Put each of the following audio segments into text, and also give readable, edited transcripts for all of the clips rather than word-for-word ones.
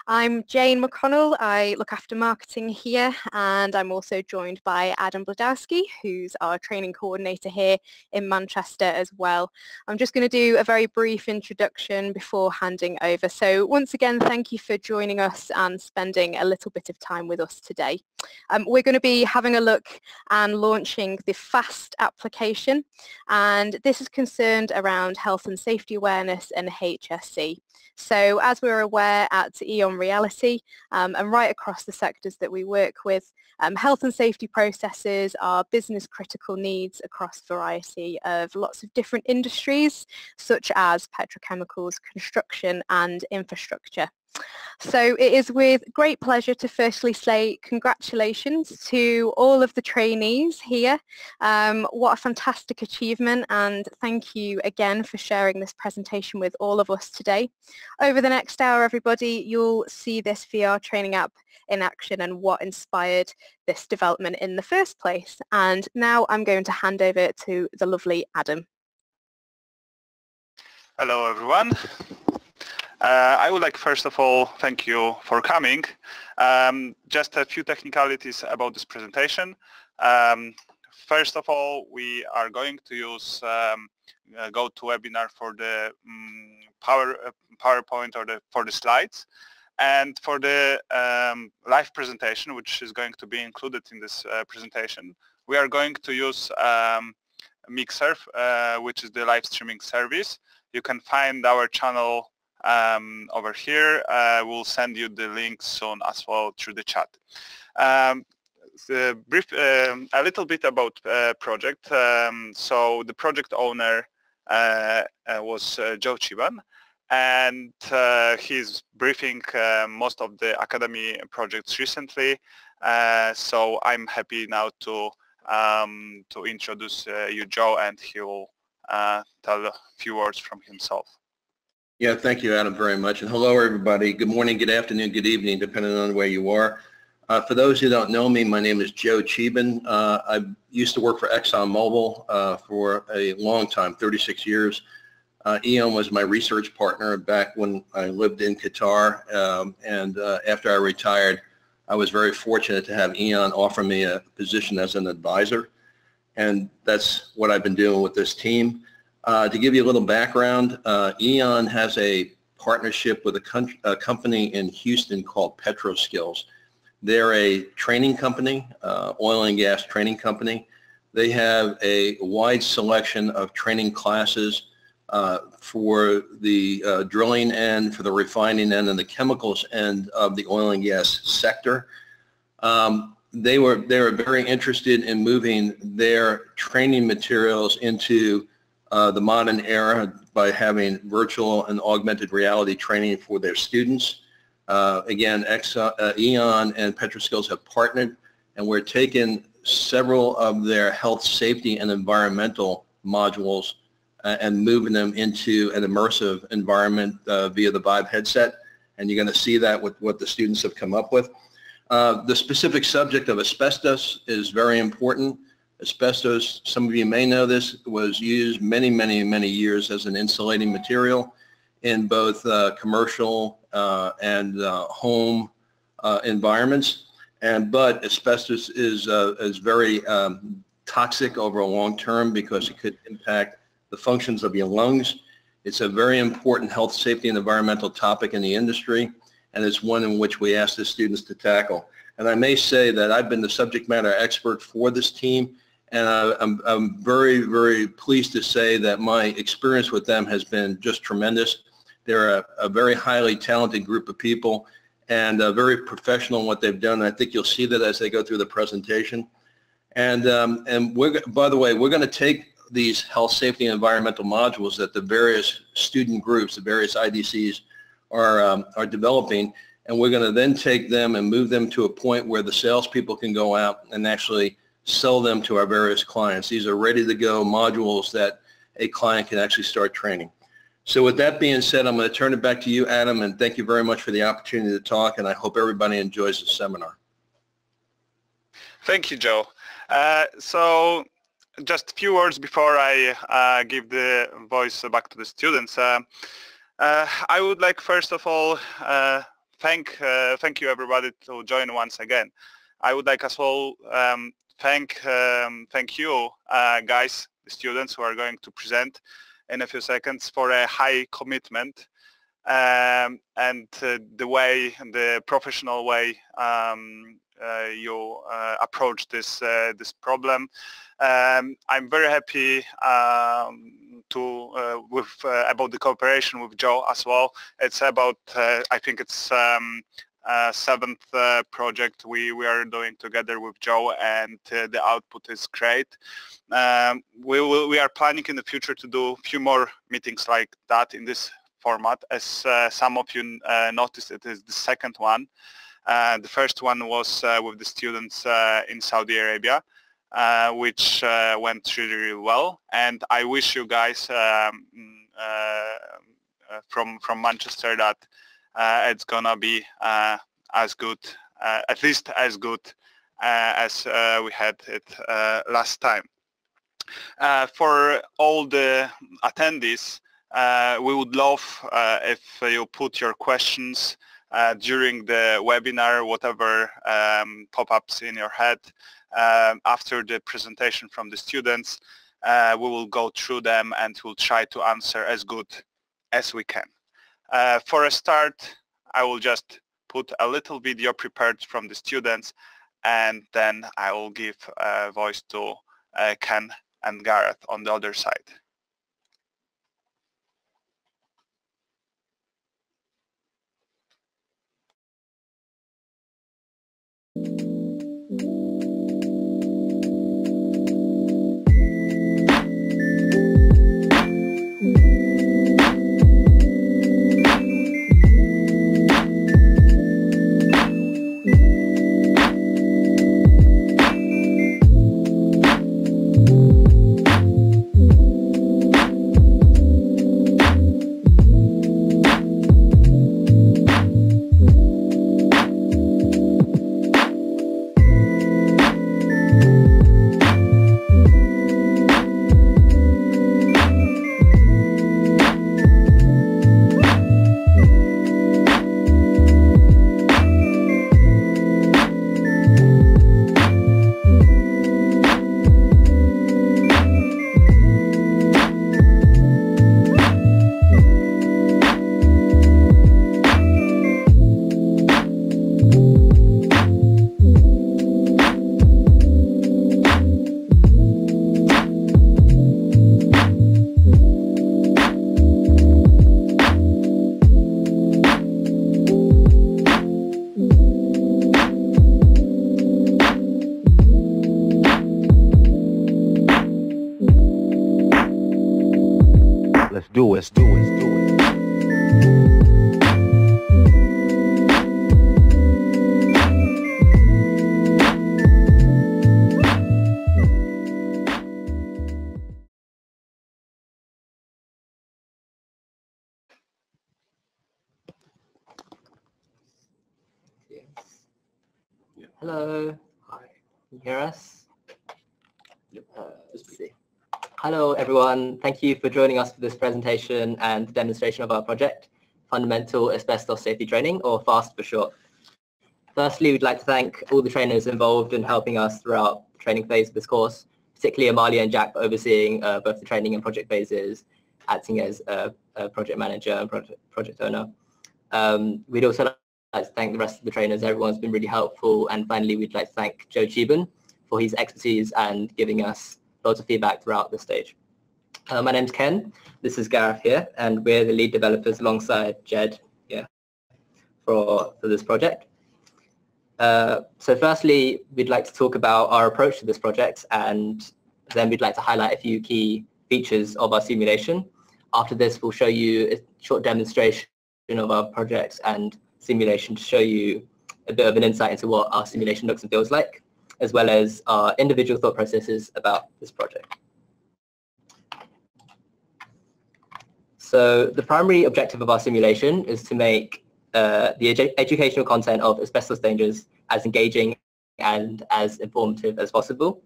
I'm Jane McConnell. I look after marketing here, and I'm also joined by Adam Bladowski, who's our training coordinator here in Manchester as well. I'm just going to do a very brief introduction before handing over. So once again, thank you for joining us and spending a little bit of time with us today. We're going to be having a look and launching the F.A.S.T application, and this is concerned around health and safety awareness and HSE. So as we're aware at Eon Reality and right across the sectors that we work with, health and safety processes are business critical needs across a variety of lots of different industries such as petrochemicals, construction and infrastructure. So it is with great pleasure to firstly say congratulations to all of the trainees here. What a fantastic achievement, and thank you again for sharing this presentation with all of us today. Over the next hour, everybody, you'll see this VR training app in action and what inspired this development in the first place. And now I'm going to hand over to the lovely Adam. Hello everyone. I would like first of all thank you for coming. Just a few technicalities about this presentation. First of all, we are going to use GoToWebinar for the PowerPoint or for the slides, and for the live presentation, which is going to be included in this presentation, we are going to use Mixer, which is the live streaming service. You can find our channel over here. We'll send you the link soon as well through the chat. A little bit about project. So the project owner was Joe Chiban, and he's briefing most of the academy projects recently. So I'm happy now to introduce you, Joe, and he will tell a few words from himself. Yeah, thank you, Adam, very much. And hello, everybody. Good morning, good afternoon, good evening, depending on where you are. For those who don't know me, my name is Joe Chiban. I used to work for ExxonMobil for a long time, 36 years. Eon was my research partner back when I lived in Qatar. And after I retired, I was very fortunate to have Eon offer me a position as an advisor. And that's what I've been doing with this team. To give you a little background, Eon has a partnership with a company in Houston called PetroSkills. They're a training company, oil and gas training company. They have a wide selection of training classes for the drilling end, for the refining end, and the chemicals end of the oil and gas sector. They were very interested in moving their training materials into the modern era by having virtual and augmented reality training for their students. Again, Eon and PetroSkills have partnered, and we're taking several of their health, safety, and environmental modules and moving them into an immersive environment via the Vive headset. And you're going to see that with what the students have come up with. The specific subject of asbestos is very important. Asbestos, some of you may know this, was used many years as an insulating material in both commercial and home environments. But asbestos is very toxic over a long term because it could impact the functions of your lungs. It's a very important health, safety, and environmental topic in the industry, and it's one in which we ask the students to tackle. And I may say that I've been the subject matter expert for this team, and I'm very pleased to say that my experience with them has been just tremendous. They're a very highly talented group of people and very professional in what they've done. And I think you'll see that as they go through the presentation. And by the way, we're going to take these health, safety, and environmental modules that the various student groups, the various IDCs are developing, and we're going to then take them and move them to a point where the salespeople can go out and actually sell them to our various clients. These are ready-to-go modules that a client can actually start training. So with that being said, I'm going to turn it back to you, Adam, and thank you very much for the opportunity to talk, and I hope everybody enjoys the seminar. Thank you, Joe. So just a few words before I give the voice back to the students. I would like, first of all, thank you everybody to join once again. I would like as well thank you guys, the students who are going to present in a few seconds, for a high commitment and the professional way you approach this problem. I'm very happy about the cooperation with Joe as well. It's about I think it's seventh project we are doing together with Joe, and the output is great. We are planning in the future to do a few more meetings like that in this format. As some of you noticed, it is the second one. The first one was with the students in Saudi Arabia, which went really, really well. And I wish you guys from Manchester that it's gonna be as good, at least as good as we had it last time. For all the attendees, we would love if you put your questions during the webinar, whatever pop-ups in your head. After the presentation from the students, we will go through them and we'll try to answer as good as we can. For a start, I will just put a little video prepared from the students, and then I will give voice to Ken and Gareth on the other side. Let's do it. Hello. Hi. Can you hear us? Let's see. Hello, everyone. Thank you for joining us for this presentation and demonstration of our project, Fundamental Asbestos Safety Training, or FAST for short. Firstly, we'd like to thank all the trainers involved in helping us throughout the training phase of this course, particularly Amalia and Jack for overseeing both the training and project phases, acting as a project manager and project owner. We'd also like to thank the rest of the trainers. Everyone's been really helpful. And finally, we'd like to thank Joe Cheban for his expertise and giving us lots of feedback throughout the stage. My name's Ken. This is Gareth here, and we're the lead developers alongside Jed here for this project. So firstly, we'd like to talk about our approach to this project, and then we'd like to highlight a few key features of our simulation. After this, we'll show you a short demonstration of our projects and simulation to show you a bit of an insight into what our simulation looks and feels like, as well as our individual thought processes about this project. So the primary objective of our simulation is to make the educational content of asbestos dangers as engaging and as informative as possible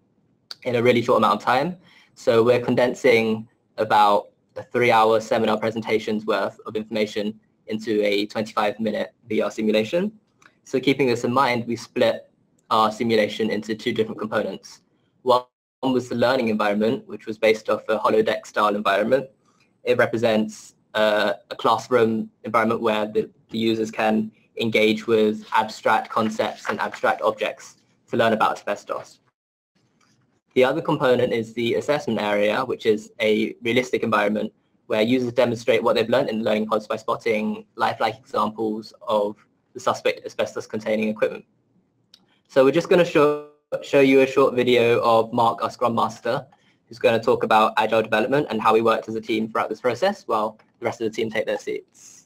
in a really short amount of time. So we're condensing about a 3-hour seminar presentation's worth of information into a 25-minute VR simulation. So keeping this in mind, we split our simulation into two different components. One was the learning environment, which was based off a holodeck style environment. It represents a classroom environment where the users can engage with abstract concepts and abstract objects to learn about asbestos. The other component is the assessment area, which is a realistic environment where users demonstrate what they've learned in the learning pods by spotting lifelike examples of the suspect asbestos-containing equipment. So we're just going to show you a short video of Mark, our Scrum Master, who's going to talk about agile development and how we worked as a team throughout this process while the rest of the team take their seats.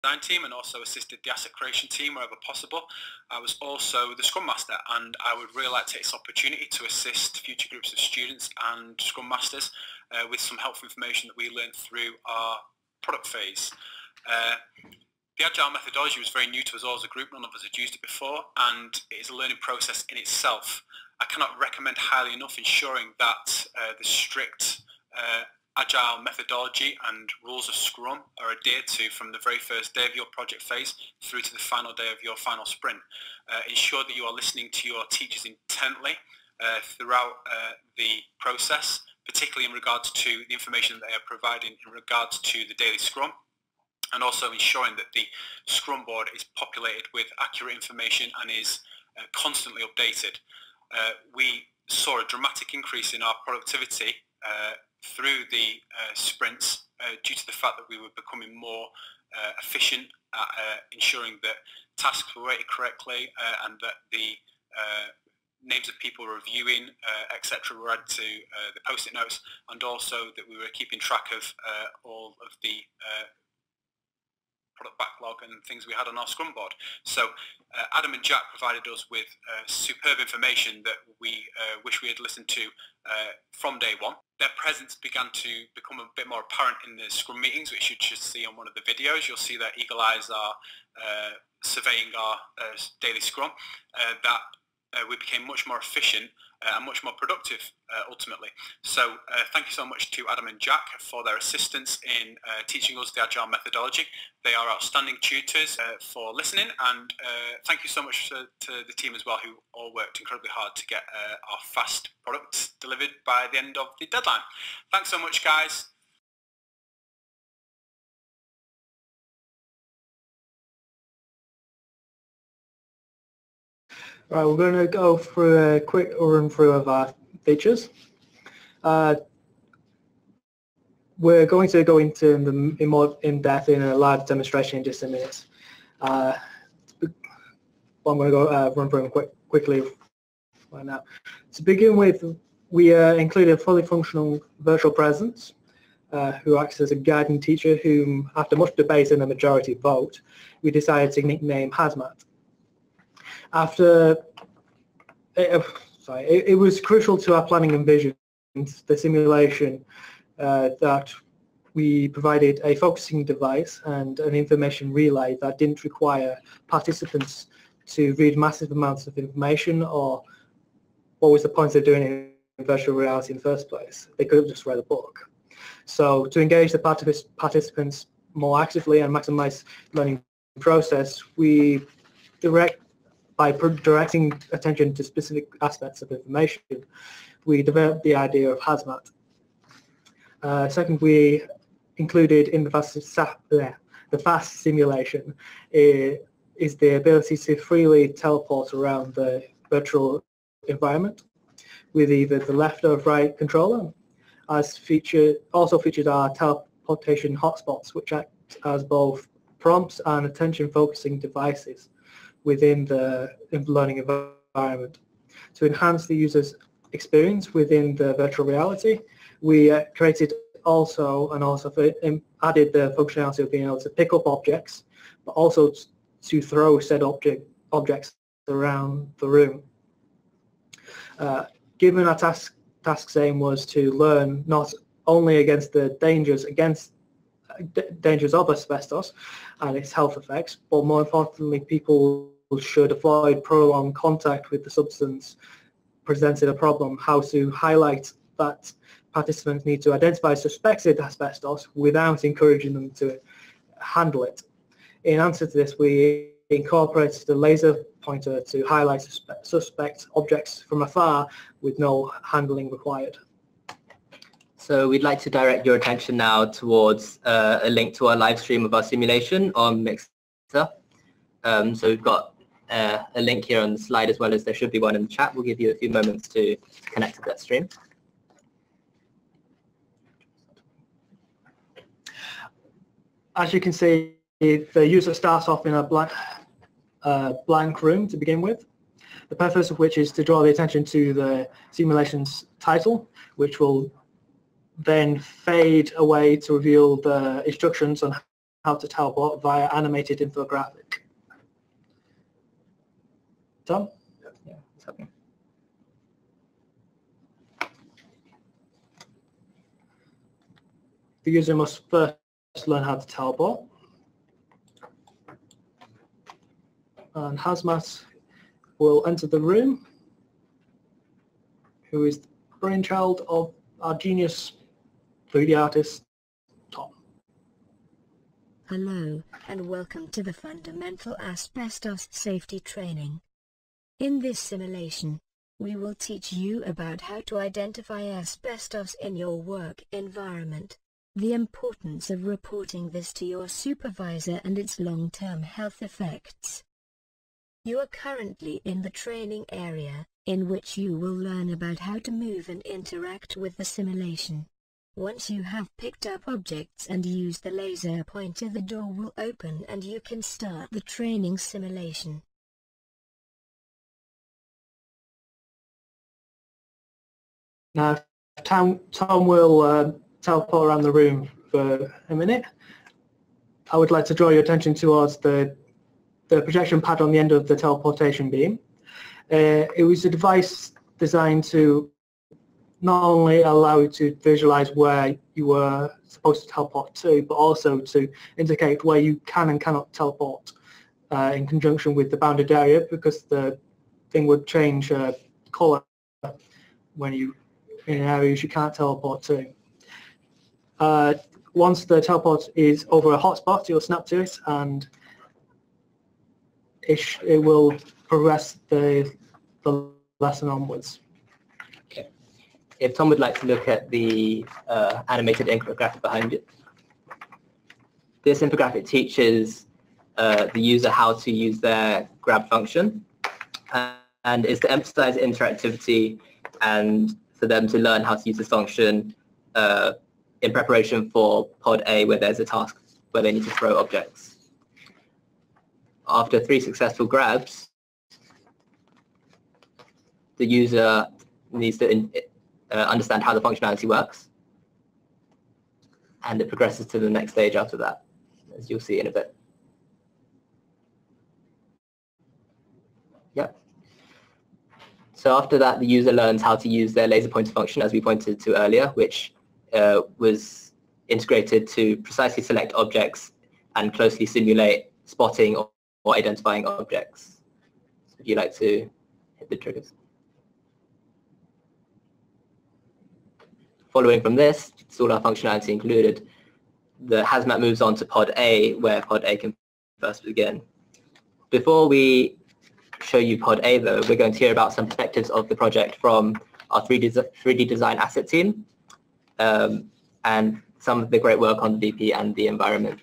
Design team and also assisted the asset creation team wherever possible. I was also the Scrum Master, and I would really like to take this opportunity to assist future groups of students and Scrum Masters with some helpful information that we learned through our product phase. The Agile methodology was very new to us all as a group. None of us had used it before, and it is a learning process in itself. I cannot recommend highly enough ensuring that the strict Agile methodology and rules of Scrum are adhered to from the very first day of your project phase through to the final day of your final sprint. Ensure that you are listening to your teachers intently throughout the process, particularly in regards to the information that they are providing in regards to the daily Scrum, and also ensuring that the Scrum board is populated with accurate information and is constantly updated. We saw a dramatic increase in our productivity through the sprints due to the fact that we were becoming more efficient at ensuring that tasks were rated correctly and that the names of people reviewing, etc. were added to the post-it notes, and also that we were keeping track of all of the product backlog and things we had on our Scrum board. So Adam and Jack provided us with superb information that we wish we had listened to from day one. Their presence began to become a bit more apparent in the Scrum meetings, which you should see on one of the videos. You'll see that eagle eyes are surveying our daily Scrum, that we became much more efficient and much more productive ultimately. So thank you so much to Adam and Jack for their assistance in teaching us the Agile methodology. They are outstanding tutors for listening, and thank you so much to the team as well, who all worked incredibly hard to get our F.A.S.T products delivered by the end of the deadline. Thanks so much, guys. Right, we're going to go through a quick run through of our features. We're going to go into more in depth in a live demonstration in just a minute. I'm going to go run through them quickly right now. To begin with, we included a fully functional virtual presence who acts as a guiding teacher, whom, after much debate and a majority vote, we decided to nickname Hazmat. It was crucial to our planning and vision, the simulation, that we provided a focusing device and an information relay that didn't require participants to read massive amounts of information, or what was the point of doing it in virtual reality in the first place? They could have just read a book. So to engage the participants more actively and maximize learning process, we by directing attention to specific aspects of information, we developed the idea of Hazmat. Second, we included in the F.A.S.T simulation is the ability to freely teleport around the virtual environment with either the left or right controller. Also featured our teleportation hotspots, which act as both prompts and attention focusing devices within the learning environment. To enhance the user's experience within the virtual reality, we created added the functionality of being able to pick up objects, but also to throw said objects around the room. Given our task's aim was to learn not only against the dangers dangers of asbestos and its health effects, but more importantly, people should avoid prolonged contact with the substance presenting a problem. How to highlight that participants need to identify suspected asbestos without encouraging them to handle it. In answer to this, we incorporated the laser pointer to highlight suspect objects from afar with no handling required. So we'd like to direct your attention now towards a link to our live stream of our simulation on Mixer. So we've got a link here on the slide, as well as there should be one in the chat. We'll give you a few moments to connect to that stream. As you can see, the user starts off in a blank room to begin with, the purpose of which is to draw the attention to the simulation's title, which will then fade away to reveal the instructions on how to teleport via animated infographic. Tom? Yeah, it's happening. The user must first learn how to teleport. And Hazmat will enter the room, who is the brainchild of our genius 3D artist, Tom. Hello, and welcome to the Fundamental Asbestos Safety Training. In this simulation, we will teach you about how to identify asbestos in your work environment, the importance of reporting this to your supervisor and its long-term health effects. You are currently in the training area, in which you will learn about how to move and interact with the simulation. Once you have picked up objects and used the laser pointer, the door will open and you can start the training simulation. Now, Tom will teleport around the room for a minute. I would like to draw your attention towards the projection pad on the end of the teleportation beam. It was a device designed to not only allow you to visualize where you were supposed to teleport to, but also to indicate where you can and cannot teleport in conjunction with the bounded area, because the thing would change color when you in areas you can't teleport to. Once the teleport is over a hotspot, you'll snap to it and it will progress the lesson onwards. Okay. If Tom would like to look at the animated infographic behind it. This infographic teaches the user how to use their grab function, and is to emphasize interactivity and for them to learn how to use this function in preparation for pod A, where there's a task where they need to throw objects. After 3 successful grabs, the user needs to understand how the functionality works, and it progresses to the next stage after that, as you'll see in a bit. Yep. So after that, the user learns how to use their laser pointer function, as we pointed to earlier, which was integrated to precisely select objects and closely simulate spotting or identifying objects. So if you like to hit the triggers. Following from this, it's all our functionality included. The Hazmat moves on to pod A, where pod A can first begin. Before we show you pod A, though, we're going to hear about some perspectives of the project from our 3D design asset team, and some of the great work on the DP and the environment.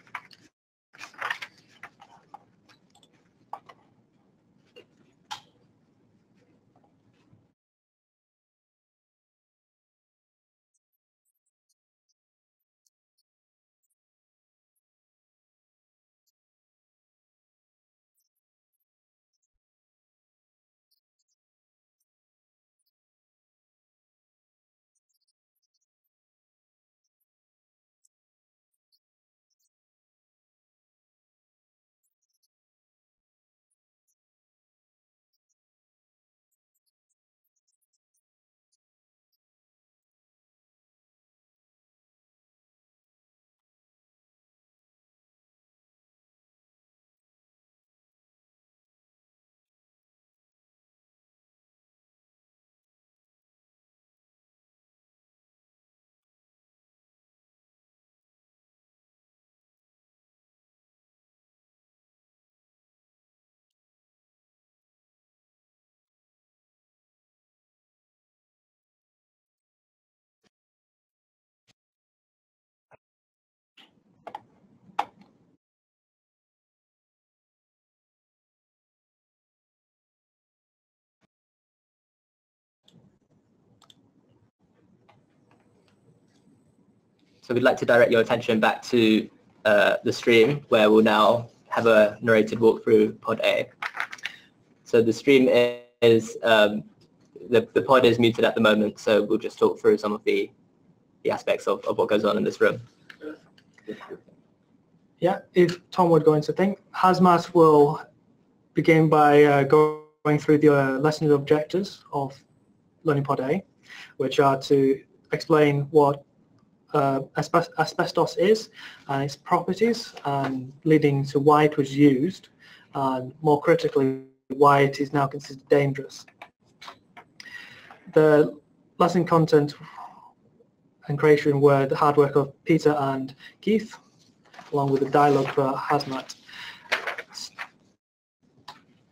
So we'd like to direct your attention back to the stream, where we'll now have a narrated walkthrough pod A. So the stream is, the pod is muted at the moment, so we'll just talk through some of the aspects of what goes on in this room. Yeah, if Tom would go into thing, Hazmat will begin by going through the lesson objectives of Learning Pod A, which are to explain what asbestos is and its properties, and leading to why it was used, and more critically, why it is now considered dangerous. The lesson content and creation were the hard work of Peter and Keith, along with the dialogue for Hazmat.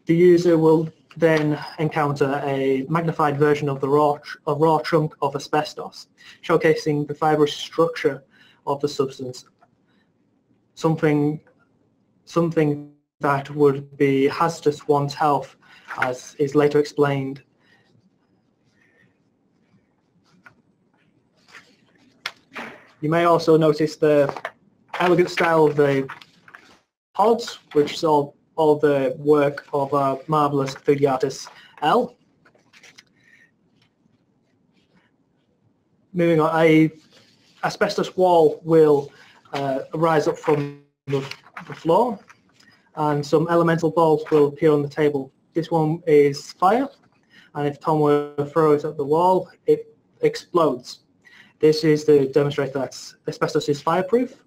The user will then encounter a magnified version of the raw chunk of asbestos, showcasing the fibrous structure of the substance, something that would be hazardous to one's health, as is later explained. You may also notice the elegant style of the pods, which is all the work of our marvellous 3D artist, L. Moving on, a asbestos wall will rise up from the floor, and some elemental balls will appear on the table. This one is fire, and if Tom were to throw it at the wall, it explodes. This is to demonstrate that asbestos is fireproof,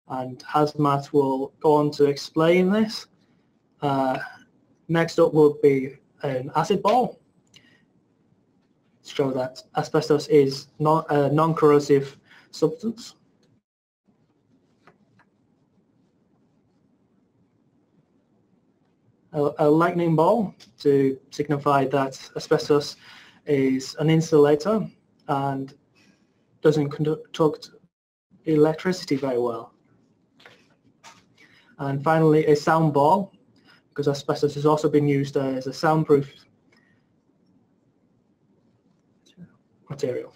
and Hazmat will go on to explain this. Next up will be an acid ball, to show that asbestos is not a non-corrosive substance. A lightning ball, to signify that asbestos is an insulator and doesn't conduct electricity very well. And finally, a sound ball, because asbestos has also been used as a soundproof material.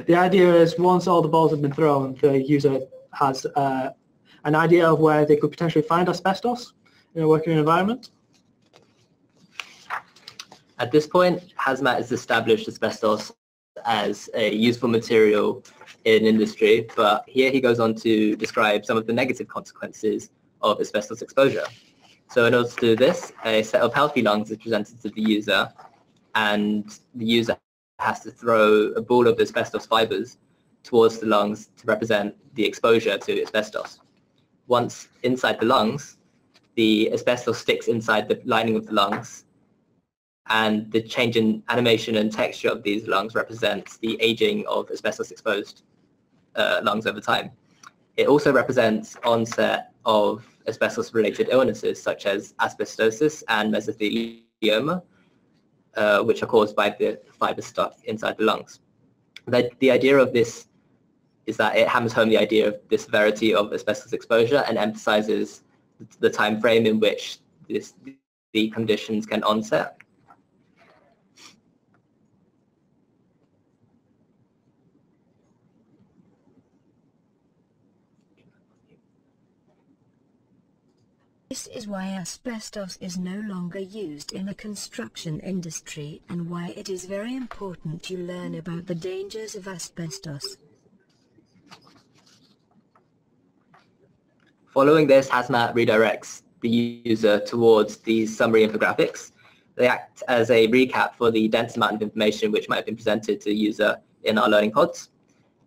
The idea is, once all the balls have been thrown, the user has an idea of where they could potentially find asbestos in a working environment. At this point, Hazmat has established asbestos as a useful material in industry, but here he goes on to describe some of the negative consequences of asbestos exposure. So in order to do this, a set of healthy lungs is presented to the user, and the user has to throw a ball of asbestos fibers towards the lungs to represent the exposure to asbestos. Once inside the lungs, the asbestos sticks inside the lining of the lungs, and the change in animation and texture of these lungs represents the aging of asbestos-exposed lungs over time. It also represents onset of asbestos-related illnesses such as asbestosis and mesothelioma, which are caused by the fiber stuck inside the lungs. The idea of this is that it hammers home the idea of the severity of asbestos exposure and emphasizes the time frame in which the conditions can onset. This is why asbestos is no longer used in the construction industry, and why it is very important to learn about the dangers of asbestos. Following this, Hazmat redirects the user towards these summary infographics. They act as a recap for the dense amount of information which might have been presented to the user in our learning pods,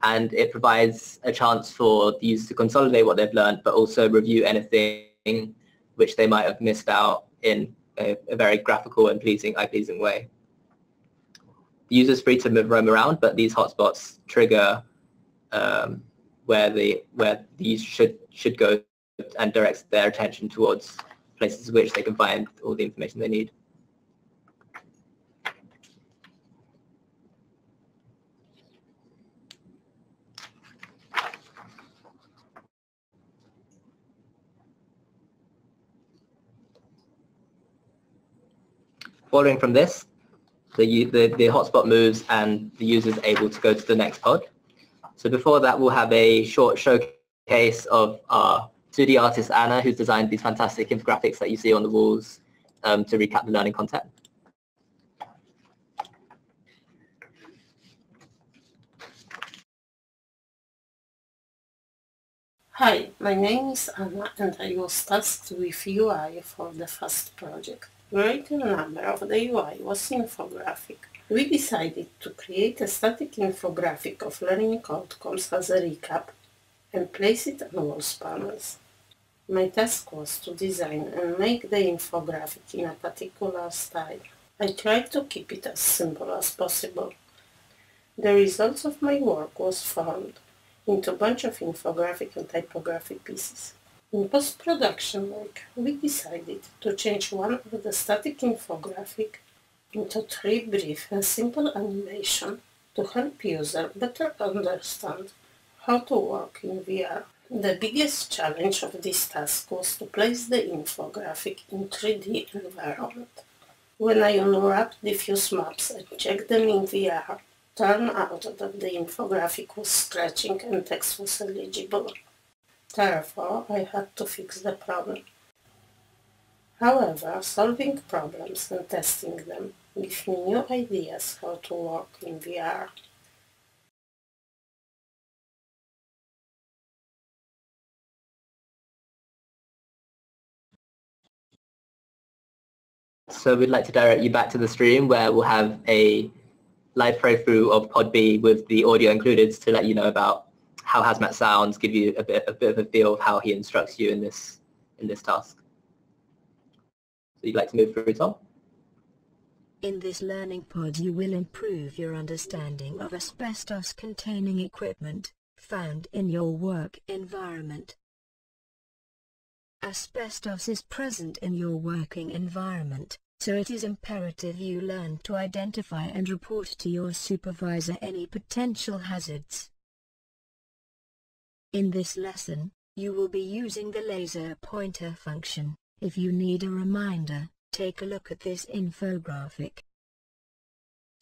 and it provides a chance for the user to consolidate what they've learned, but also review anything which they might have missed out in a very graphical and eye-pleasing way. The user is free to roam around, but these hotspots trigger where the user should go, and directs their attention towards places which they can find all the information they need. Following from this, the hotspot moves and the user is able to go to the next pod. So before that, we'll have a short showcase of our 2D artist, Anna, who's designed these fantastic infographics that you see on the walls to recap the learning content. Hi, my name is Anna and I was tasked with UI for the F.A.S.T project. Greater number of the UI was infographic. We decided to create a static infographic of learning outcomes as a recap and place it on walls panels. My task was to design and make the infographic in a particular style. I tried to keep it as simple as possible. The results of my work was formed into a bunch of infographic and typography pieces. In post-production work, we decided to change one of the static infographic into 3 brief and simple animation to help user better understand how to work in VR. The biggest challenge of this task was to place the infographic in 3D environment. When I unwrapped diffuse maps and checked them in VR, turned out that the infographic was stretching and text was illegible. Therefore, I had to fix the problem. However, solving problems and testing them give me new ideas how to work in VR. So we'd like to direct you back to the stream where we'll have a live playthrough of Pod B with the audio included to let you know about how Hazmat sounds, give you a bit of a feel of how he instructs you in this task. So you'd like to move through, Tom? In this learning pod you will improve your understanding of asbestos-containing equipment found in your work environment. Asbestos is present in your working environment, so it is imperative you learn to identify and report to your supervisor any potential hazards. In this lesson, you will be using the laser pointer function. If you need a reminder, take a look at this infographic.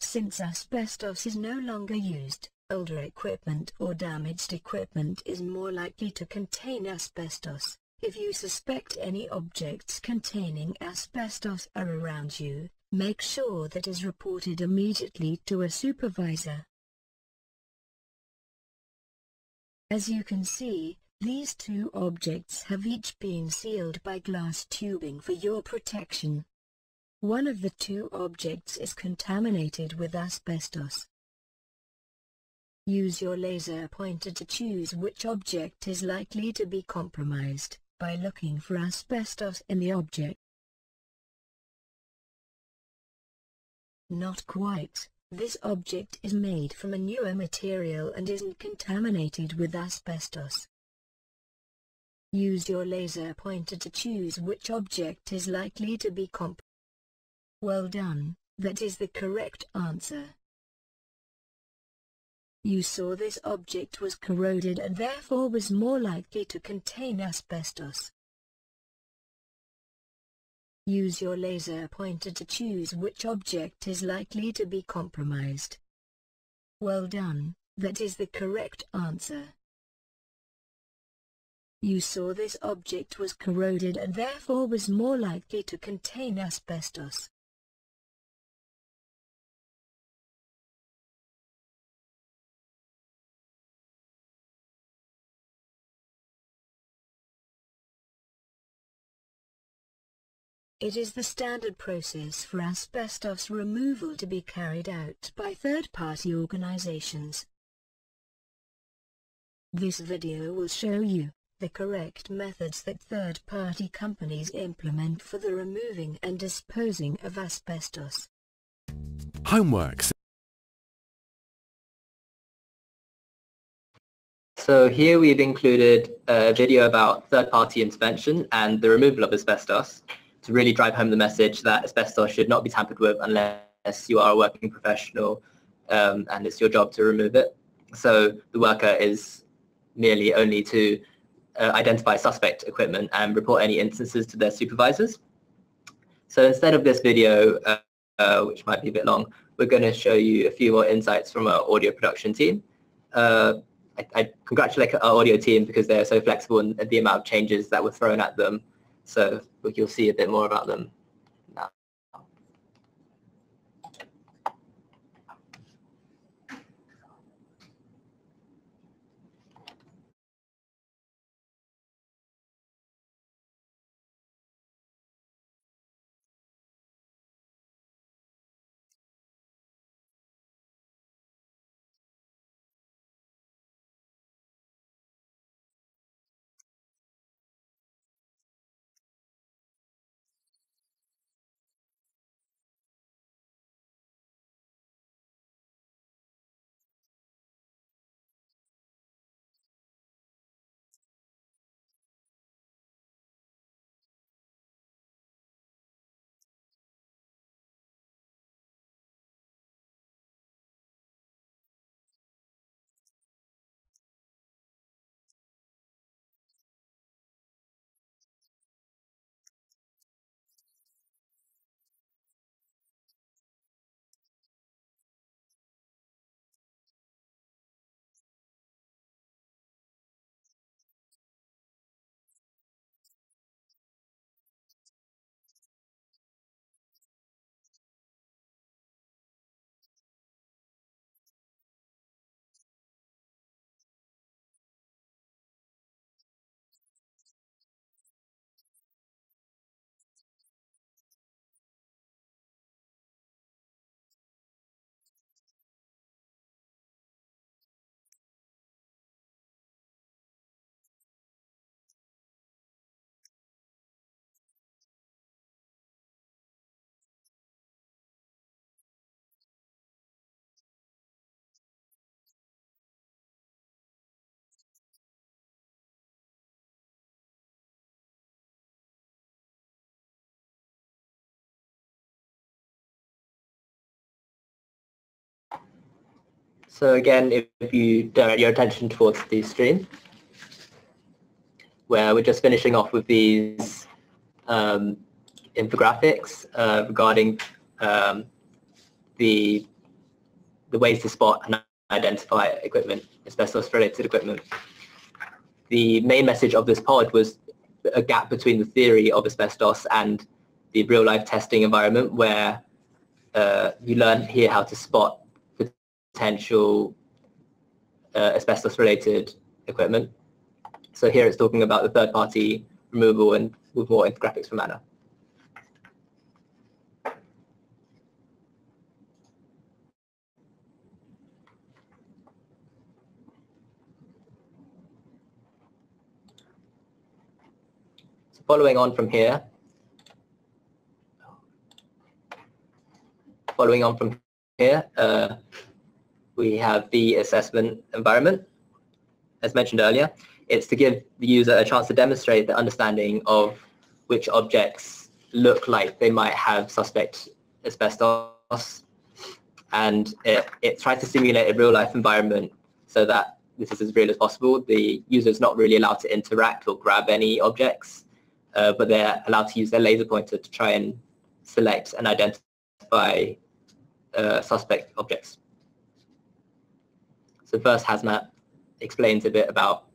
Since asbestos is no longer used, older equipment or damaged equipment is more likely to contain asbestos. If you suspect any objects containing asbestos are around you, make sure that is reported immediately to a supervisor. As you can see, these 2 objects have each been sealed by glass tubing for your protection. One of the 2 objects is contaminated with asbestos. Use your laser pointer to choose which object is likely to be compromised by looking for asbestos in the object. Not quite. This object is made from a newer material and isn't contaminated with asbestos. Use your laser pointer to choose which object is likely to be compromised. Well done, that is the correct answer. You saw this object was corroded and therefore was more likely to contain asbestos. Use your laser pointer to choose which object is likely to be compromised. Well done, that is the correct answer. You saw this object was corroded and therefore was more likely to contain asbestos. It is the standard process for asbestos removal to be carried out by third-party organizations. This video will show you the correct methods that third-party companies implement for the removing and disposing of asbestos. Homeworks. So here we've included a video about third-party intervention and the removal of asbestos to really drive home the message that asbestos should not be tampered with unless you are a working professional and it's your job to remove it. So the worker is merely only to identify suspect equipment and report any instances to their supervisors. So instead of this video, which might be a bit long, we're going to show you a few more insights from our audio production team. I I congratulate our audio team because they're so flexible in the amount of changes that were thrown at them. So you'll see a bit more about them now. So again, if you direct your attention towards the stream, where we're just finishing off with these infographics regarding the ways to spot and identify equipment, asbestos-related equipment. The main message of this pod was a gap between the theory of asbestos and the real-life testing environment, where you learn here how to spot potential asbestos-related equipment. So here it's talking about the third-party removal and with more infographics from Anna. So following on from here, we have the assessment environment. As mentioned earlier, it's to give the user a chance to demonstrate the understanding of which objects look like they might have suspect asbestos, and it tries to simulate a real-life environment so that this is as real as possible. The user is not really allowed to interact or grab any objects, but they're allowed to use their laser pointer to try and select and identify suspect objects. So first, Hazmat explains a bit about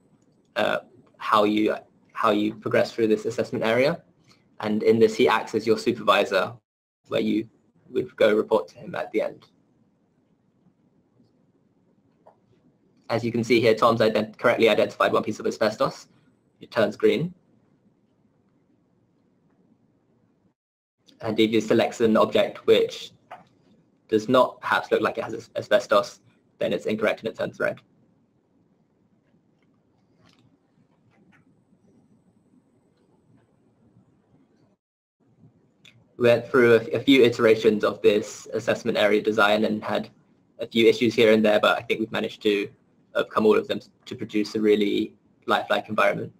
how you progress through this assessment area, and in this he acts as your supervisor, where you would go report to him at the end. As you can see here, Tom's correctly identified one piece of asbestos. It turns green. And if he selects an object which does not perhaps look like it has asbestos, then it's incorrect and it turns red. We went through a few iterations of this assessment area design and had a few issues here and there, but I think we've managed to overcome all of them to produce a really lifelike environment.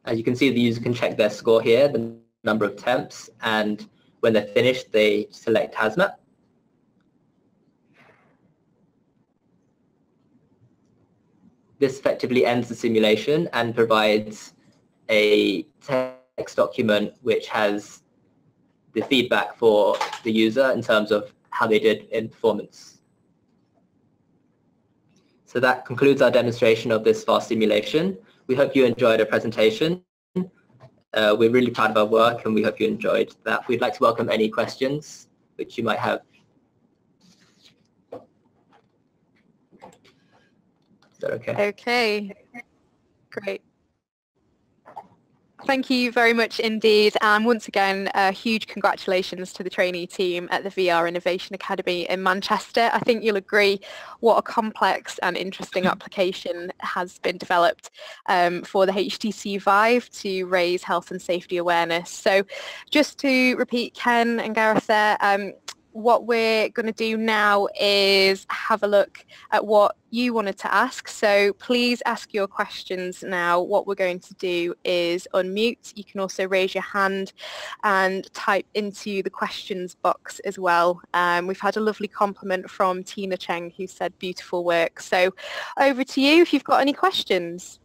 As you can see, the user can check their score here, the number of attempts, and when they're finished, they select Hazmat. this effectively ends the simulation and provides a text document which has the feedback for the user in terms of how they did in performance. So that concludes our demonstration of this FAST simulation. We hope you enjoyed our presentation. We're really proud of our work and we hope you enjoyed that. We'd like to welcome any questions which you might have. Is that okay? Okay, great. Thank you very much indeed, and once again huge congratulations to the trainee team at the VR Innovation Academy in Manchester. I think you'll agree what a complex and interesting application has been developed for the HTC Vive to raise health and safety awareness. So just to repeat Ken and Gareth there, what we're going to do now is have a look at what you wanted to ask. So please ask your questions now. What we're going to do is unmute. You can also raise your hand and type into the questions box as well. We've had a lovely compliment from Tina Cheng who said beautiful work. So over to you if you've got any questions.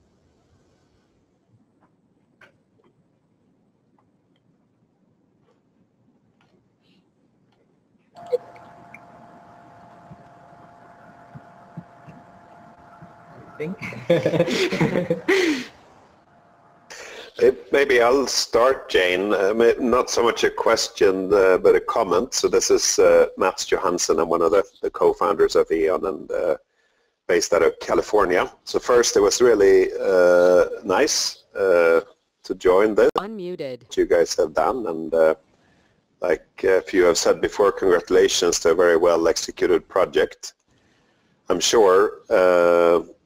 Maybe I'll start, Jane. Not so much a question, but a comment. So this is Mats Johansson. I'm one of the co-founders of Eon and based out of California. So first, it was really nice to join this. Unmuted. What you guys have done, and like a few have said before, congratulations to a very well executed project. I'm sure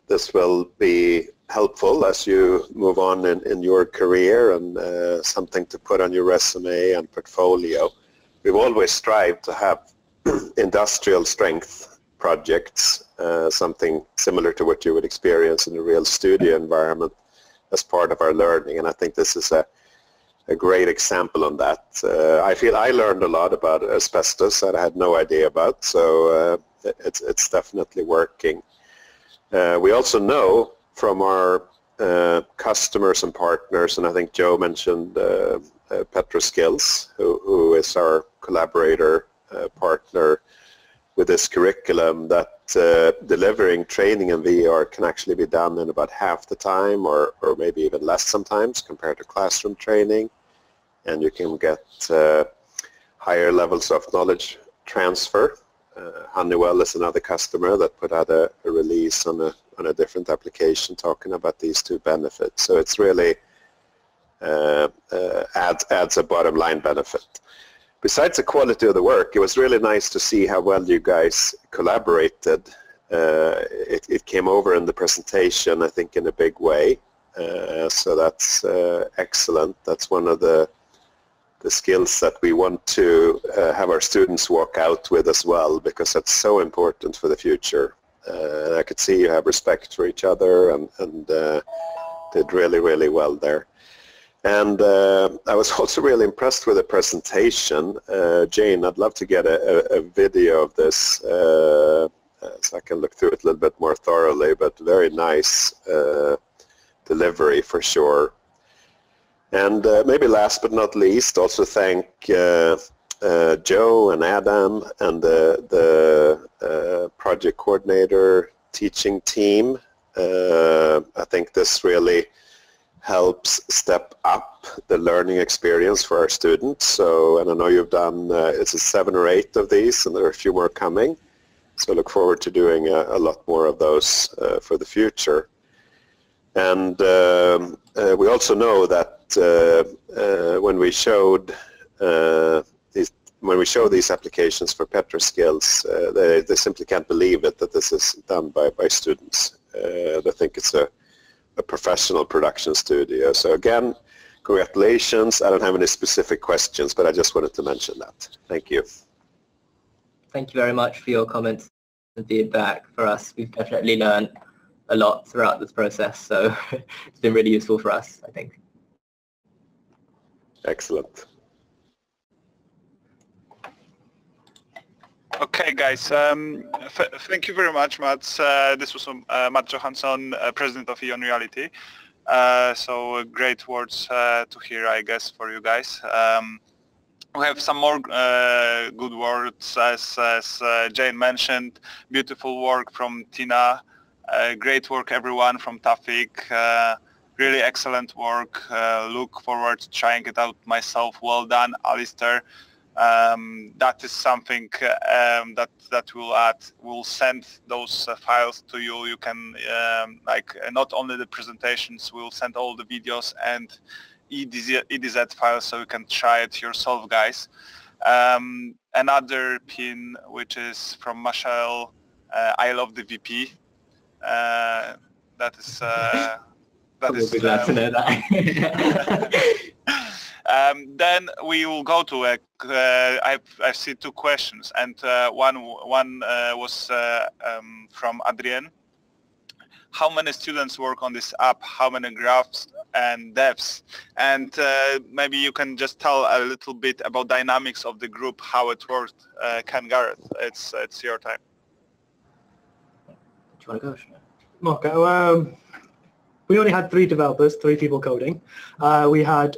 this will be helpful as you move on in your career and something to put on your resume and portfolio. We've always strived to have industrial strength projects, something similar to what you would experience in a real studio environment as part of our learning, and I think this is a great example on that. I feel I learned a lot about asbestos that I had no idea about, so it's definitely working. We also know from our customers and partners, and I think Joe mentioned PetroSkills, who is our collaborator partner with this curriculum, that delivering training in VR can actually be done in about half the time or maybe even less sometimes compared to classroom training, and you can get higher levels of knowledge transfer. Honeywell is another customer that put out a release on a different application talking about these two benefits. So it's really adds a bottom line benefit. Besides the quality of the work, it was really nice to see how well you guys collaborated. It came over in the presentation, I think, in a big way. So that's excellent. That's one of the skills that we want to have our students walk out with as well, because that's so important for the future. And I could see you have respect for each other and did really, really well there. And I was also really impressed with the presentation. Jane, I'd love to get a video of this so I can look through it a little bit more thoroughly, but very nice delivery for sure. And maybe last but not least, also thank Joe and Adam and the project coordinator teaching team. I think this really helps step up the learning experience for our students. So, and I know you've done, it's 7 or 8 of these, and there are a few more coming. So I look forward to doing a lot more of those for the future. And we also know that when we showed these applications for PetroSkills, they simply can't believe it that this is done by students. They think it's a professional production studio. So again, congratulations. I don't have any specific questions, but I just wanted to mention that. Thank you. Thank you very much for your comments and feedback. For us, we've definitely learned a lot throughout this process, so it's been really useful for us, I think. Excellent. Okay, guys. Thank you very much, Mats. This was Mats Johansson, President of Eon Reality. So great words to hear, I guess, for you guys. We have some more good words, as Jane mentioned. Beautiful work from Tina. Great work, everyone, from Tafik. Really excellent work. Look forward to trying it out myself. Well done, Alistair. That is something that we'll add. We'll send those files to you. You can not only the presentations, we'll send all the videos and EDZ files so you can try it yourself, guys. Another pin which is from Michelle. I love the VP. That is We'll be glad to know that. Then we will go to I see two questions, and one was from Adrien. How many students work on this app? How many graphs and devs? And maybe you can just tell a little bit about dynamics of the group, how it worked. Ken Gareth, it's your time. Do you want to go? Okay. We only had 3 developers, 3 people coding. We had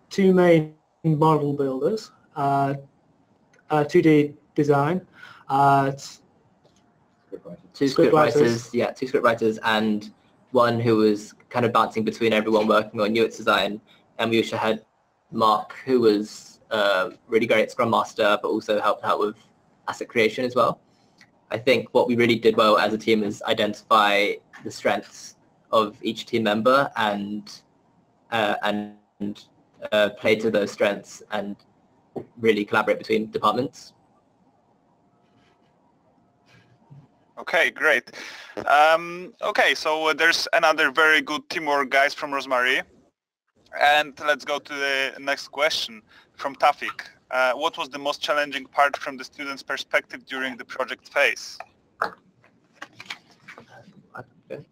2 main model builders, 2D design, 2 script writers, yeah, 2 script writers, and 1 who was kind of bouncing between everyone working on UX design. And we also had Mark, who was really great at Scrum Master, but also helped out with asset creation as well. I think what we really did well as a team is identify the strengths of each team member and play to those strengths and really collaborate between departments. Okay, great. Okay, so there's another very good teamwork, guys, from Rosemary. And let's go to the next question from Tafik. What was the most challenging part from the student's perspective during the project phase? Okay.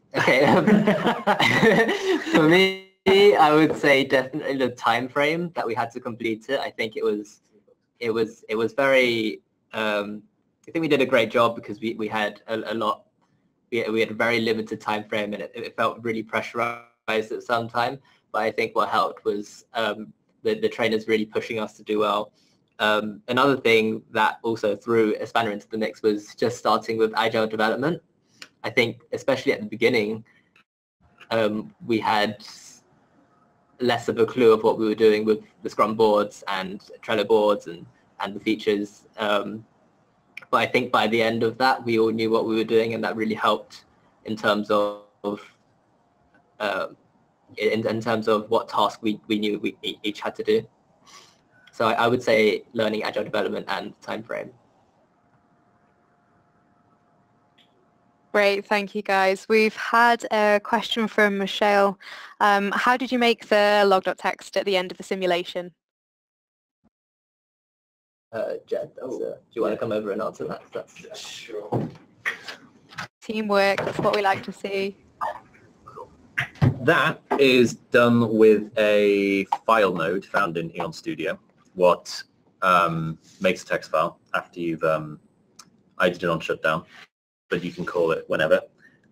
For me, I would say definitely the time frame that we had to complete it. I think it was very. I think we did a great job because we had a lot. We had a very limited time frame, and it felt really pressurized at some time. But I think what helped was the trainers really pushing us to do well. Another thing that also threw a spanner into the mix was just starting with agile development. I think especially at the beginning, we had less of a clue of what we were doing with the Scrum boards and Trello boards and the features. But I think by the end of that, we all knew what we were doing, and that really helped in terms of in terms of what task we knew we each had to do. So I would say learning agile development and time frame. Great, thank you guys. We've had a question from Michelle. How did you make the log.txt at the end of the simulation? Jed, do you want to come over and answer that? That's sure. Teamwork, that's what we like to see. That is done with a file node found in Eon Studio. What makes a text file after you've I did it on shutdown, but you can call it whenever.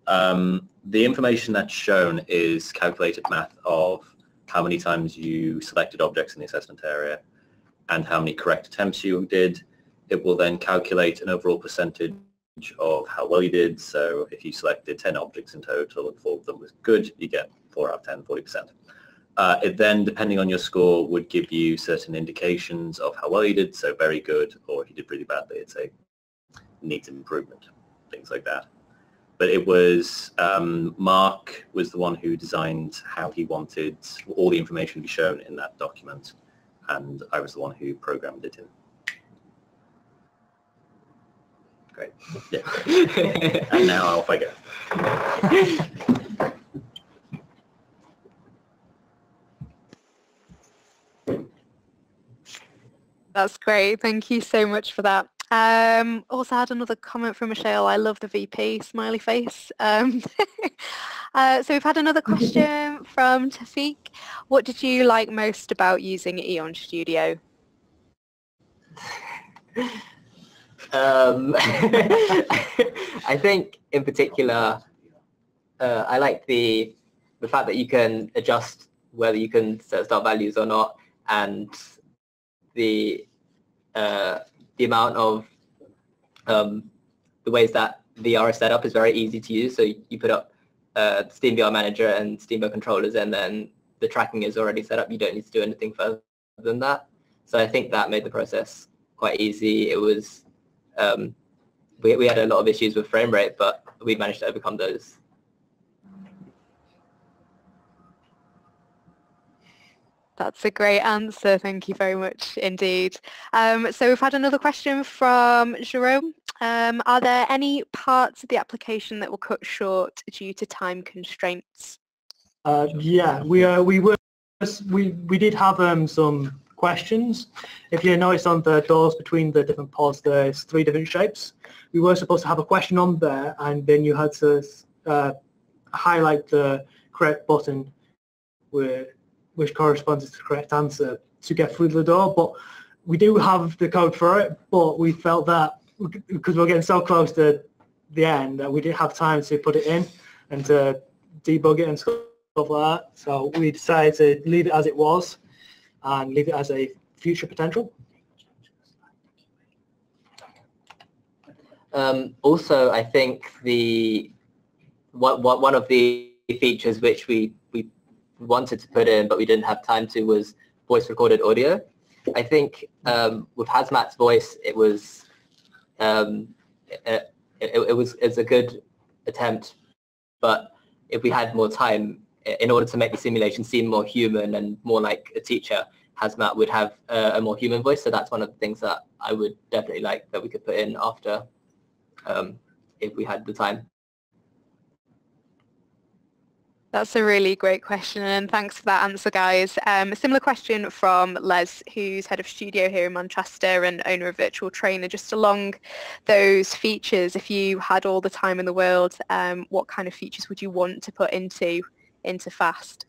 The information that's shown is calculated math of how many times you selected objects in the assessment area and how many correct attempts you did. It will then calculate an overall percentage of how well you did. So if you selected 10 objects in total and 4 of them was good, you get 4 out of 10, 40%. It then, depending on your score, would give you certain indications of how well you did, so very good, or if you did really badly, it'd say needs improvement, things like that. But it was, Mark was the one who designed how he wanted all the information to be shown in that document, and I was the one who programmed it in. Great. Yeah. And now off I go. That's great. Thank you so much for that. Also had another comment from Michelle. I love the VP, smiley face. So we've had another question from Tafik. What did you like most about using Eon Studio? I think in particular, I like the fact that you can adjust whether you can set start values or not, and the amount of the ways that VR is set up is very easy to use. So you put up Steam VR Manager and Steamboat controllers, and then the tracking is already set up. You don't need to do anything further than that. So I think that made the process quite easy. It was we had a lot of issues with frame rate, but we managed to overcome those. That's a great answer. Thank you very much indeed. So we've had another question from Jerome. Are there any parts of the application that were cut short due to time constraints? Yeah, we did have some questions. If you notice on the doors between the different pods, there's 3 different shapes. We were supposed to have a question on there, and then you had to highlight the correct button which corresponds to the correct answer to get through the door. But we do have the code for it, but we felt that because we're getting so close to the end that we didn't have time to put it in and to debug it and stuff like that. So we decided to leave it as it was and leave it as a future potential. Also, I think one of the features which we wanted to put in but we didn't have time to was voice recorded audio. I think with Hazmat's voice, it's a good attempt, but if we had more time, in order to make the simulation seem more human and more like a teacher, Hazmat would have a more human voice. So that's one of the things that I would definitely like that we could put in after if we had the time. That's a really great question, and thanks for that answer, guys. A similar question from Les, who's head of studio here in Manchester and owner of Virtual Trainer. Just along those features, if you had all the time in the world, what kind of features would you want to put into F.A.S.T?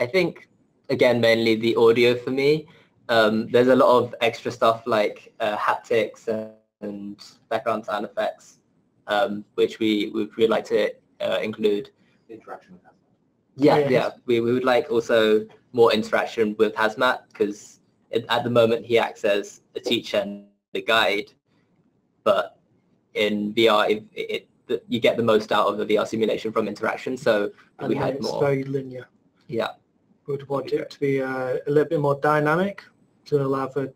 I think, again, mainly the audio for me. There's a lot of extra stuff like haptics and background sound effects, which we would really like to include. Interaction with Hazmat. Yeah. We would like also more interaction with Hazmat, because at the moment he acts as a teacher and a guide, but in VR you get the most out of the VR simulation from interaction. So and we had it's more. very linear. Yeah. We'd want it to be a little bit more dynamic to allow for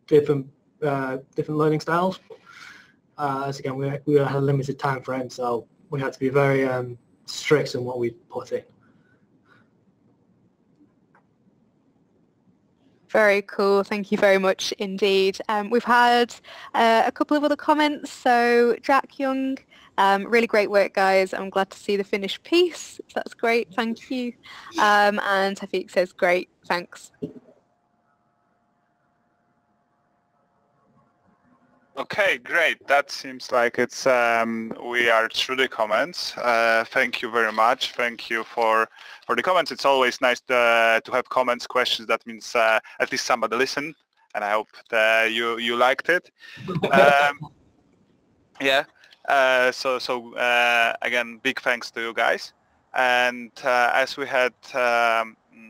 different learning styles. As again, we had a limited time frame, so we had to be very strict in what we put in. Very cool. Thank you very much indeed. We've had a couple of other comments. So Jack Young, really great work, guys. I'm glad to see the finished piece. That's great. Thank you. And Tafik says, great. Thanks. Okay, great. That seems like it's we are through the comments. Thank you very much. Thank you for the comments. It's always nice to have comments, questions. That means at least somebody listened, and I hope that you liked it. Yeah. So again, big thanks to you guys. And as we had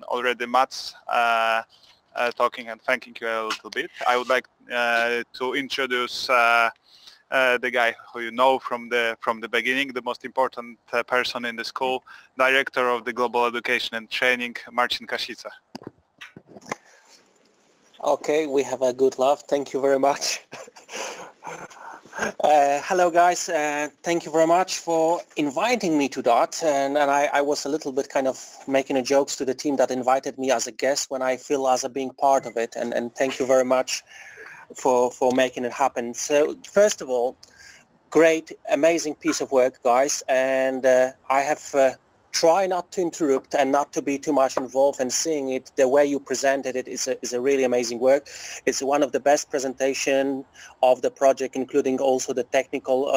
already Mats talking and thanking you a little bit, I would like to introduce the guy who you know from the beginning, the most important person in the school, director of the Global Education and Training, Marcin Kasica. Okay, we have a good laugh. Thank you very much. Hello guys, thank you very much for inviting me to that, and I was a little bit kind of making a jokes to the team that invited me as a guest when I feel as a being part of it, and thank you very much for making it happen. So first of all, great, amazing piece of work, guys, and I have try not to interrupt and not to be too much involved, and seeing it the way you presented it is a really amazing work. It's one of the best presentation of the project, including also the technical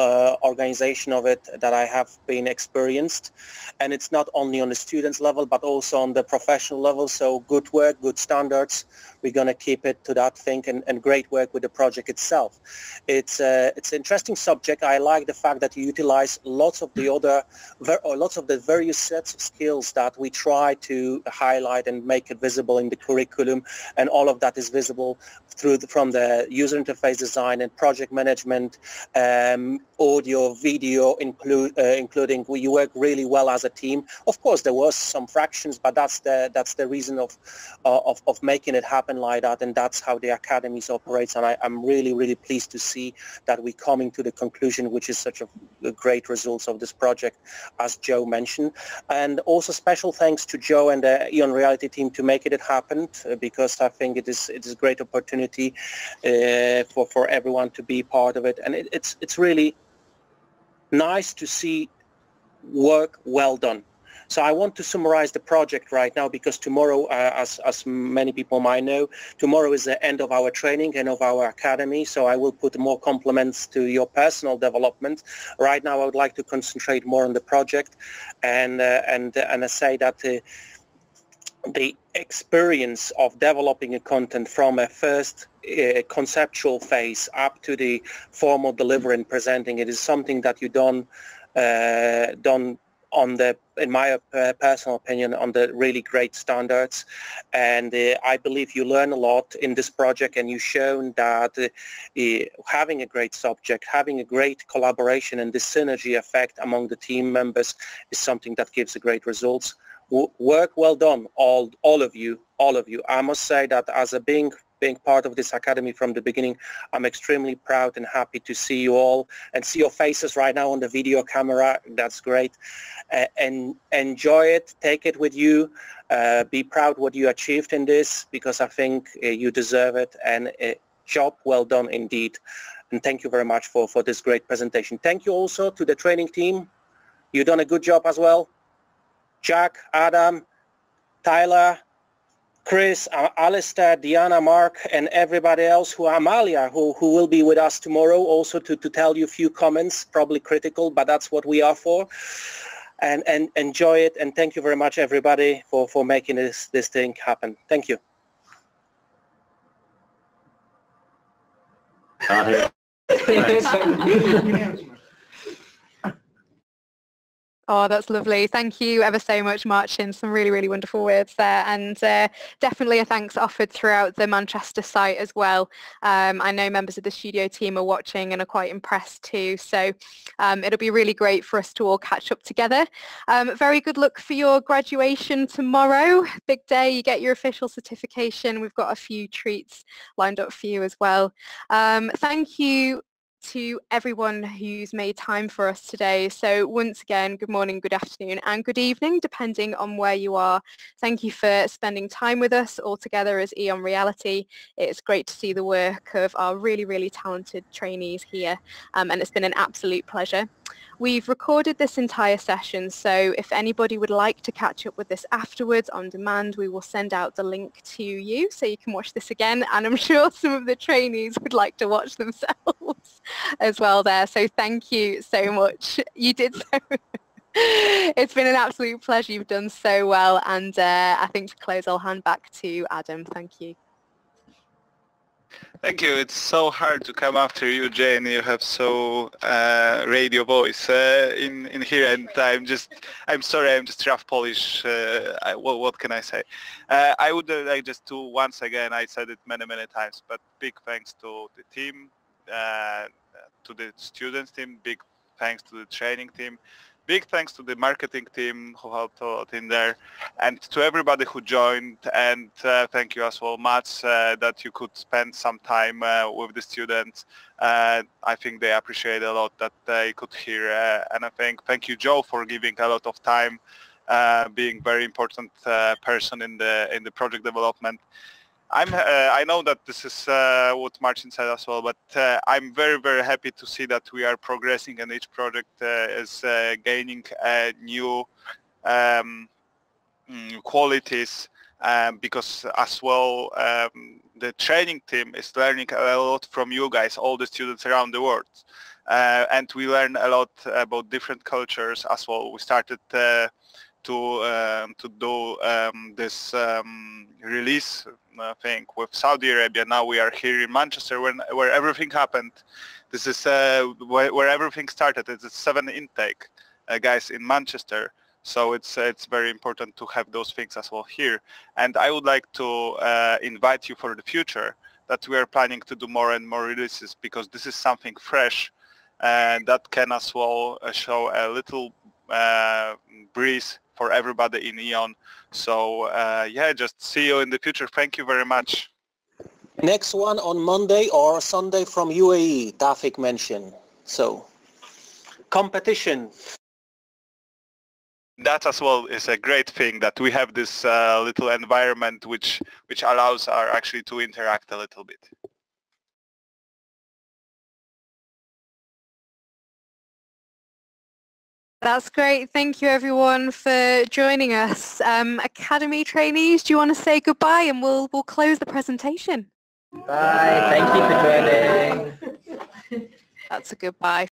organization of it that I have been experienced. And it's not only on the students level but also on the professional level. So good work, good standards. we're going to keep it to that thing, and great work with the project itself. It's an interesting subject. I like the fact that you utilize lots of the various sets of skills that we try to highlight and make it visible in the curriculum, and all of that is visible from the user interface design and project management, audio, video, including you work really well as a team. Of course, there was some fractions, but that's the reason of making it happen like that, and that's how the academies operates. And I'm really pleased to see that we're coming to the conclusion, which is such a great results of this project, as Joe mentioned. And also special thanks to Joe and the Eon Reality team to make it happen, because I think it is a great opportunity for everyone to be part of it, and it's really nice to see work well done. So I want to summarize the project right now, because tomorrow, as many people might know, tomorrow is the end of our training and of our academy, so I will put more compliments to your personal development. Right now I would like to concentrate more on the project, and I say that the experience of developing a content from a first conceptual phase up to the formal delivery and presenting it is something that you done on the, in my personal opinion, on the really great standards. And I believe you learn a lot in this project, and you've shown that having a great subject, having a great collaboration and this synergy effect among the team members is something that gives a great results. Work well done, all of you. I must say that as a being part of this academy from the beginning, I'm extremely proud and happy to see you all and see your faces right now on the video camera. That's great. And enjoy it, take it with you, be proud what you achieved in this, because I think you deserve it, and job well done indeed. And thank you very much for this great presentation. Thank you also to the training team. You've done a good job as well. Jack, Adam, Tyler, Chris, Alistair, Diana, Mark, and everybody else, Amalia, who will be with us tomorrow also to tell you a few comments, probably critical, but that's what we are for. And enjoy it, and thank you very much, everybody, for making this thing happen. Thank you. Oh, that's lovely. Thank you ever so much, Marcin. Some really wonderful words there, and definitely a thanks offered throughout the Manchester site as well. I know members of the studio team are watching and are quite impressed too, so it'll be really great for us to all catch up together. Very good luck for your graduation tomorrow. Big day, you get your official certification. We've got a few treats lined up for you as well. Thank you to everyone who's made time for us today. So once again, good morning, good afternoon and good evening, depending on where you are. Thank you for spending time with us all together as Eon Reality. It's great to see the work of our really talented trainees here, and it's been an absolute pleasure. We've recorded this entire session, so if anybody would like to catch up with this afterwards on demand, we will send out the link to you so you can watch this again, and I'm sure some of the trainees would like to watch themselves as well there, so thank you so much. You did so. It's been an absolute pleasure. You've done so well, and I think to close I'll hand back to Adam. Thank you. Thank you. It's so hard to come after you, Jane. You have so radio voice in here, and I'm sorry, I'm just rough Polish. What can I say? I would like just to once again, I said it many times, but big thanks to the team, to the students team. Big thanks to the training team. Big thanks to the marketing team who helped a lot in there, and to everybody who joined, and thank you as well, Mats, that you could spend some time with the students. I think they appreciate a lot that they could hear, and I think thank you, Joe, for giving a lot of time, being very important person in the project development. I know that this is what Marcin said as well, but I'm very happy to see that we are progressing and each project is gaining new qualities, because as well the training team is learning a lot from you guys, all the students around the world, and we learn a lot about different cultures as well. We started to do this release thing with Saudi Arabia. Now we are here in Manchester where everything happened. This is where everything started. It's a 7 intake, guys, in Manchester. So it's very important to have those things as well here. And I would like to invite you for the future that we are planning to do more and more releases, because this is something fresh and that can as well show a little breeze for everybody in Eon. So yeah, just see you in the future. Thank you very much. Next one on Monday or Sunday from UAE, Tafik mentioned. So competition. That as well is a great thing, that we have this little environment which allows us actually to interact a little bit. That's great. Thank you everyone for joining us. Academy trainees, do you want to say goodbye and we'll close the presentation? Bye. Thank you for joining. That's a goodbye.